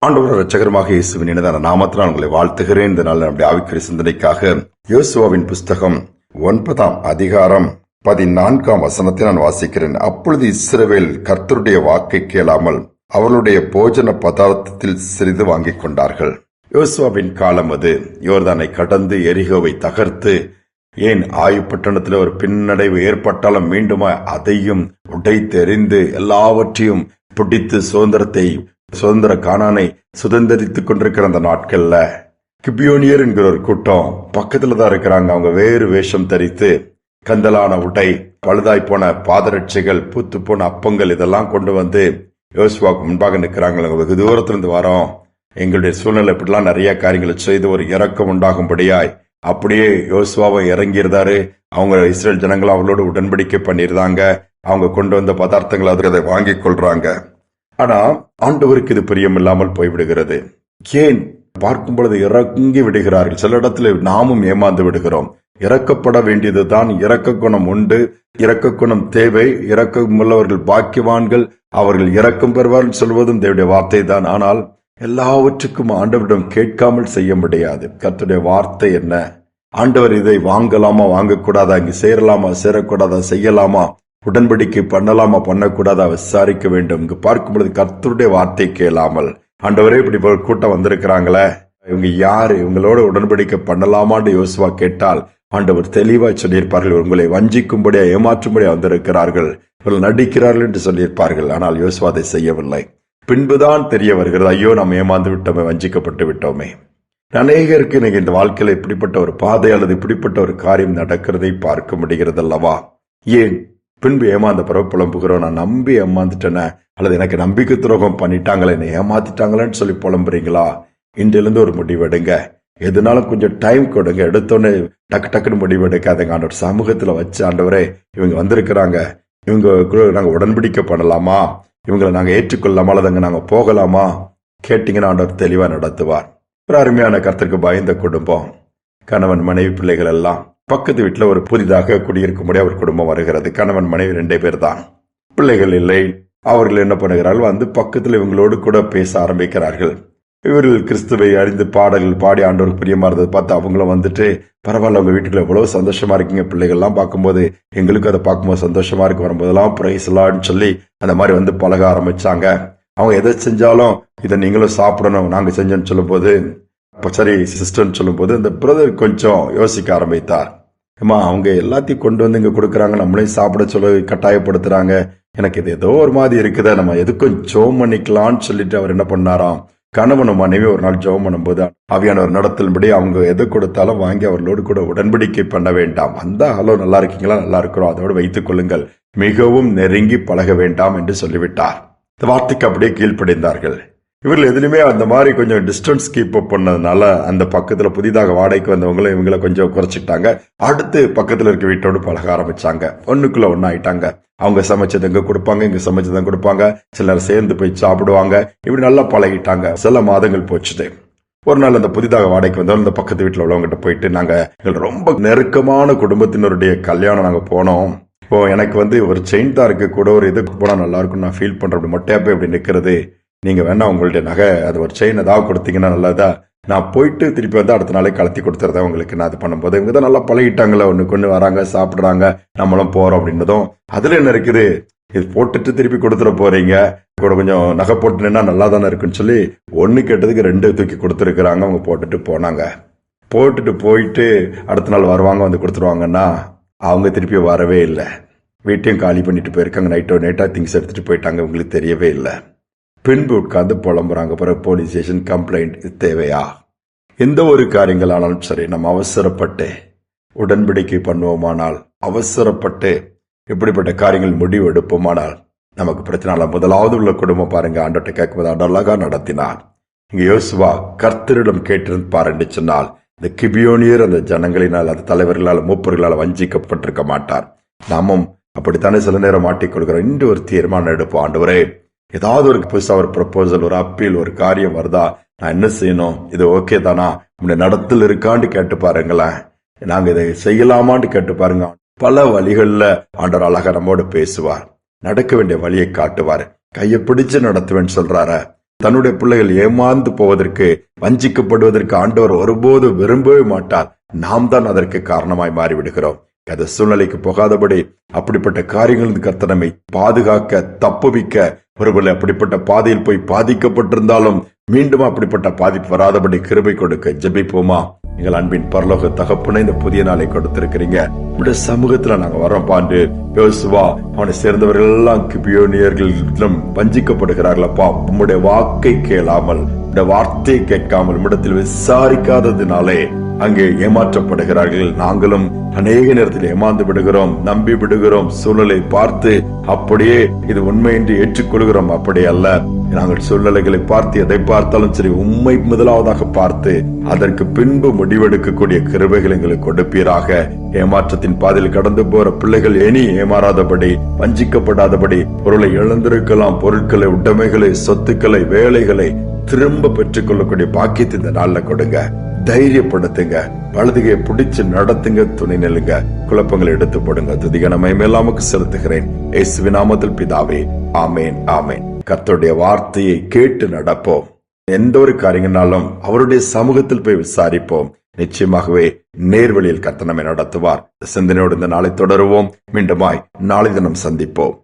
ஆண்டவர் இரட்சகருமாக இயேசுவின் இனிதான நாமத்தினால் உங்களை வாழ்த்துகிறேன். இந்த நாள் நம்முடைய ஆவிக்குரிய சிந்தனைக்காக யோசுவாவின் புஸ்தகம் 9ஆம் அதிகாரம் 14ஆம் வசனத்தை நான் வாசிக்கிறேன். அப்பொழுது இஸ்ரவேல் கர்த்தருடைய வாக்கை கேளாமல் அவர்களுடைய போஜன பதார்த்தத்தில் சிறிது வாங்கிக் கொண்டார்கள். யோசுவாவின் காலம் அது. யோர்தானை கடந்து எரிகோவை தகர்த்து, ஏன் ஆயு பட்டணத்தில் ஒரு பின்னடைவு ஏற்பட்டாலும் மீண்டும் அதையும் உடைத்தெறிந்து எல்லாவற்றையும் பிடித்து சுதந்திர கானானை சுதந்திரித்துக் கொண்டிருக்கிற அந்த நாட்கள்ல கிபியோனியர் என்கிற ஒரு கூட்டம் பக்கத்துல தான் இருக்கிறாங்க. அவங்க வேறு வேஷம் தரித்து கந்தலான உடை, பழுதாய் போன பாதரட்சைகள், பூத்து போன அப்பங்கள் இதெல்லாம் கொண்டு வந்து யோசுவாவுக்கு முன்பாக நிற்கிறாங்க. வெகு தூரத்திலிருந்து வரோம், எங்களுடைய சூழ்நிலை இப்படிலாம் நிறைய காரியங்களை செய்து ஒரு இரக்கம் உண்டாகும்படியாய் அப்படியே யோசுவாவை இறங்கியிருந்தாரு. அவங்க இஸ்ரேல் ஜனங்களும் அவங்களோட உடன்படிக்கை பண்ணிருந்தாங்க. அவங்க கொண்டு வந்த பதார்த்தங்களை அதை வாங்கிக் கொள்றாங்க. ஆனா ஆண்டவருக்கு இது பிரியமில்லாமல் போய்விடுகிறது. ஏன் பார்க்கும் பொழுது இறங்கி விடுகிறார்கள். சில இடத்துல நாமும் ஏமாந்து விடுகிறோம். இறக்கப்பட வேண்டியதுதான். இரக்க குணம் உண்டு, இரக்க குணம் தேவை. இரக்கமுள்ளவர்கள் பாக்கியவான்கள், அவர்கள் இரக்கம் பெறுவார்கள் சொல்வதும் தேவனுடைய வார்த்தை தான். ஆனால் எல்லாவற்றுக்கும் ஆண்டவரிடம் கேட்காமல் செய்ய முடியாது. கர்த்தருடைய வார்த்தை என்ன? ஆண்டவர் இதை வாங்கலாமா, வாங்கக்கூடாதா, இங்கு சேரலாமா, சேரக்கூடாதா, செய்யலாமா, உடன்படிக்கை பண்ணலாமா, பண்ணக்கூடாதா விசாரிக்க வேண்டும். இங்கு பார்க்கும் பொழுது கர்த்தருடைய வார்த்தை கேளாமல், ஆண்டவரே இப்படி கூட்டம் வந்திருக்கிறாங்களே, இவங்க யாரு, இவங்களோட உடன்படிக்கை பண்ணலாமான்னு யோசுவா கேட்டால் ஆண்டவர் தெளிவா சொல்லியிருப்பார்கள். உங்களை வஞ்சிக்கும்படியா, ஏமாற்றும்படியா வந்திருக்கிறார்கள், இவர்கள் நடிக்கிறார்கள் என்று சொல்லியிருப்பார்கள். ஆனால் யோசுவா அதை செய்யவில்லை. பின்புதான் தெரிய வருகிறது, ஐயோ நாம் ஏமாந்து விட்டோமே, வஞ்சிக்கப்பட்டு விட்டோமே. அநேகருக்கு நீங்க இந்த வாழ்க்கையில இப்படிப்பட்ட ஒரு பாதை அல்லது இப்படிப்பட்ட ஒரு காரியம் நடக்கிறதை பார்க்க முடிகிறது அல்லவா? ஏன் பின்பு ஏமாந்த பிறகு புலம்புகிறோம், நான் நம்பி ஏமாந்துட்டேன, அல்லது எனக்கு நம்பிக்கை துரோகம் பண்ணிட்டாங்களே, என்னை ஏமாத்திட்டாங்களேன்னு சொல்லி புலம்புறீங்களா? இன்றிலிருந்து ஒரு முடிவெடுங்க. எதுனாலும் கொஞ்சம் டைம் கொடுங்க. எடுத்தோன்னே டக்குன்னு முடிவெடுக்காதங்க. ஆண்டவர் சமூகத்துல வச்சு, ஆண்டவரே இவங்க வந்திருக்கிறாங்க, இவங்க நாங்க உடன்படிக்கை பண்ணலாமா, இவங்களை நாங்க ஏற்றுக்கொள்ளலாமா, அல்லது நாங்க போகலாமா கேட்டீங்கன்னா ஆண்டவர் தெளிவா நடத்துவார். ஒரு அருமையான கர்த்தருக்கு பயந்த குடும்பம், கணவன் மனைவி பிள்ளைகள் எல்லாம் பக்கத்து வீட்டுல ஒரு புதிதாக குடியிருக்கும்படியா ஒரு குடும்பம் வருகிறது. கணவன் மனைவி 2 பேர் தான், பிள்ளைகள் இல்லை. அவர்கள் என்ன பண்ணுகிறார்கள், வந்து பக்கத்துல இவங்களோடு கூட பேச ஆரம்பிக்கிறார்கள். இவர்கள் கிறிஸ்துவை அறிந்து பாடல்கள் பாடி ஆண்டவருக்கு பிரியமா இருந்தது பார்த்து அவங்களும் வந்துட்டு, பரவாயில்ல உங்க வீட்டுக்குள்ள எவ்வளவு சந்தோஷமா இருக்கீங்க, பிள்ளைகள்லாம் பார்க்கும்போது எங்களுக்கு அதை பார்க்கும்போது சந்தோஷமா இருக்கு, வரும்போதெல்லாம் பிரைஸ்லான்னு சொல்லி அந்த மாதிரி வந்து பழக ஆரம்பிச்சாங்க. அவங்க எதை செஞ்சாலும் இதை நீங்களும் சாப்பிடணும், நாங்க செஞ்சோன்னு சொல்லும் போது, சரி சிஸ்டர்ன்னு சொல்லும் போது இந்த பிரதர் கொஞ்சம் யோசிக்க ஆரம்பித்தார். ஏமா அவங்க எல்லாத்தையும் கொண்டு வந்து இங்க கொடுக்குறாங்க, நம்மளையும் சாப்பிட சொல்ல கட்டாயப்படுத்துறாங்க, எனக்கு இது ஏதோ ஒரு மாதிரி இருக்குதா, நம்ம எதுக்கும் ஜோம் பண்ணிக்கலான்னு சொல்லிட்டு அவர் என்ன பண்ணாராம், கணவனும் மனைவி ஒரு நாள் ஜோம் பண்ணும்போது ஆவியானவர் நடத்தல்படி அவங்க எது கொடுத்தாலும் வாங்கி அவர்களோடு கூட உடன்படிக்கை பண்ண வேண்டாம். அந்த ஹலோ நல்லா இருக்கீங்களா, நல்லா இருக்கிறோம், அதோடு வைத்துக் கொள்ளுங்கள், மிகவும் நெருங்கி பழக வேண்டாம் என்று சொல்லிவிட்டார். இந்த வார்த்தைக்கு அப்படியே கீழ்ப்படிந்தார்கள். இவர்கள் எதுலையுமே அந்த மாதிரி கொஞ்சம் டிஸ்டன்ஸ் கீப் அப் பண்ணதுனால அந்த பக்கத்துல புதிதாக வாடகைக்கு வந்தவங்களும் இவங்களை கொஞ்சம் குறைச்சிட்டாங்க. அடுத்து பக்கத்துல இருக்க வீட்டோடு பழக ஆரம்பிச்சாங்க. ஒண்ணுக்குள்ள ஒன்னு ஆயிட்டாங்க. அவங்க சமைச்சது எங்க கொடுப்பாங்க, இங்க சமைச்சதை கொடுப்பாங்க, சிலர் சேர்ந்து போய் சாப்பிடுவாங்க. இப்படி நல்லா பழகிட்டாங்க. சில மாதங்கள் போச்சுது. ஒரு நாள் அந்த புதிதாக வாடகைக்கு வந்தவங்க இந்த பக்கத்து வீட்டுல உள்ளவங்கிட்ட போயிட்டு, நாங்க ரொம்ப நெருக்கமான குடும்பத்தினருடைய கல்யாணம் நாங்க போனோம், இப்போ எனக்கு வந்து ஒரு செயின் தான் இருக்கு, கூட ஒரு இதுக்கு போனா நல்லா இருக்கும் நான் ஃபீல் பண்றேன், அப்படி மொட்டையா போய் அப்படி நிக்கிறது, நீங்க வேணா உங்களுடைய நகை அது ஒரு செயின் ஏதாவது கொடுத்தீங்கன்னா நல்லதா, நான் போயிட்டு திருப்பி வந்து அடுத்த நாளே கலத்தி கொடுத்துறதா உங்களுக்கு. நான் அது பண்ணும்போது இவங்க தான் நல்லா பழகிட்டாங்களே, ஒண்ணு வராங்க, சாப்பிடுறாங்க, நம்மளும் போறோம் அப்படின்றதும். அதுல என்ன இருக்குது, இது போட்டுட்டு திருப்பி கொடுத்துட போறீங்க, கூட கொஞ்சம் நகை போட்டுனா நல்லா தானே இருக்குன்னு சொல்லி ஒண்ணு கேட்டதுக்கு 2 தூக்கி கொடுத்துருக்குறாங்க. அவங்க போட்டுட்டு போனாங்க. போயிட்டு அடுத்த நாள் வருவாங்க, வந்து கொடுத்துருவாங்கன்னா அவங்க திருப்பி வரவே இல்லை. வீட்டையும் காலி பண்ணிட்டு போயிருக்காங்க. நைட்டா திங்ஸ் எடுத்துட்டு போயிட்டாங்க. உங்களுக்கு தெரியவே இல்லை. பின்பு உட்கார்ந்து புலம்புறாங்க. பிறகு போலீஸ் ஸ்டேஷன் கம்ப்ளைண்ட். இது தேவையா? எந்த ஒரு காரியங்கள் ஆனாலும் சரி, நம்ம அவசரப்பட்டு உடன்படிக்கை பண்ணுவோமானால், அவசரப்பட்டு இப்படிப்பட்ட காரியங்கள் முடிவு எடுப்போமானால் நமக்கு பிரச்சனை. முதலாவது உள்ள குடும்பம் பாருங்க, ஆண்டவர்கிட்ட கேட்கும்போது அழகா நடத்தினார். இங்க யோசுவா கர்த்தரிடம் கேட்டிருந்து பாருன்னு சொன்னால், இந்த கிபியோனியர் அந்த ஜனங்களினால், அந்த தலைவர்களால், மூப்பர்களால் வஞ்சிக்கப்பட்டிருக்க மாட்டார். நாமும் அப்படித்தானே சில நேரம் மாட்டிக்கொள்கிறோம். இன்று ஒரு தீர்மானம் எடுப்போம். ஆண்டவரே, ஏதாவது ஒரு புதுசா ஒரு ப்ரப்போசல், ஒரு அப்பீல், ஒரு காரியம் வருதா, நான் என்ன செய்யணும், இது ஓகே தானா, உங்களுடைய நடத்தல் இருக்கான்னு கேட்டு பாருங்களேன், நாங்க இதை செய்யலாமான்னு கேட்டு பாருங்க. பல வழிகள்ல ஆண்டவர் அழகா நம்மோடு பேசுவார், நடக்க வேண்டிய வழியை காட்டுவார். கையை பிடிச்சு நடத்துவேன்னு சொல்றாரு, தன்னுடைய பிள்ளைகள் ஏமாந்து போவதற்கு, வஞ்சிக்கப்படுவதற்கு ஆண்டவர் ஒருபோது விரும்பவே மாட்டார். நாம் தான் அதற்கு காரணமாய் மாறிவிடுகிறோம். அது சூழ்நிலைக்கு போகாதபடி அப்படிப்பட்ட காரியங்கள் கர்த்தர் நம்மை பாதுகாக்க, தப்புவிக்க, ஒருவேளை அப்படிப்பட்ட பாதையில் போய் பாதிக்கப்பட்டிருந்தாலும் மீண்டும் அப்படிப்பட்ட பாதிப்பு வராதபடி கிருபை கொடுக்க ஜெபிப்போமா? எங்கள் அன்பின் பரலோக தகப்பனை இந்த புதிய நாளை கொடுத்திருக்கிறீங்க. உடைய சமூகத்துல நாங்க வரோம் பாண்டு. யோசுவா அவனை சேர்ந்தவர்கள் எல்லாம் கிபியோனியர்களிடம் வஞ்சிக்கப்படுகிறார்களப்பா. உம்முடைய வாக்கை கேளாமல், உடைய வார்த்தையை கேட்காமல், உம்மிடத்தில் விசாரிக்காததினாலே அங்கே ஏமாற்றப்படுகிறார்கள். நாங்களும் அநேக நேரத்தில் ஏமாந்து விடுகிறோம், நம்பி விடுகிறோம். சூழலை பார்த்து அப்படியே இது உண்மை என்று ஏற்றுக்கொள்கிறோம். அப்படி அல்ல, நாங்கள் சூழ்நிலைகளை பார்த்து எதை பார்த்தாலும் சரி, உண்மை முதலாவதாக பார்த்து அதற்கு பின்பு முடிவெடுக்கக்கூடிய கிருபைகள் எங்களுக்கு கொடுப்பீராக. ஏமாற்றத்தின் பாதையில் கடந்து போற பிள்ளைகள் இனி ஏமாறாதபடி, வஞ்சிக்கப்படாதபடி, பொருளை இழந்திருக்கலாம், பொருட்களை, உடைமைகளை, சொத்துக்களை, வேலைகளை திரும்ப பெற்றுக் கொள்ளக்கூடிய பாக்கியத்தை இந்த நாள்ல கொடுங்க. தைரியப்படுத்துங்க, வலதுகையை பிடிச்சு நடத்துங்க, துணை நெல்லுங்க, குழப்பங்களை எடுத்து போடுங்க. துதிகனமை மேலாமுக்கு செலுத்துகிறேன் இயேசுவின் நாமத்தில் பிதாவே, ஆமேன், ஆமேன். கர்த்தருடைய வார்த்தையை கேட்டு நடப்போம். எந்த ஒரு காரியங்களாலும் அவருடைய சமூகத்தில் போய் விசாரிப்போம். நிச்சயமாகவே நேர்வழியில் கர்த்தர் நம்மை நடத்துவார். சிந்தனையோடு இந்த நாளை தொடருவோம். மீண்டுமாய் நாளை தினம் சந்திப்போம்.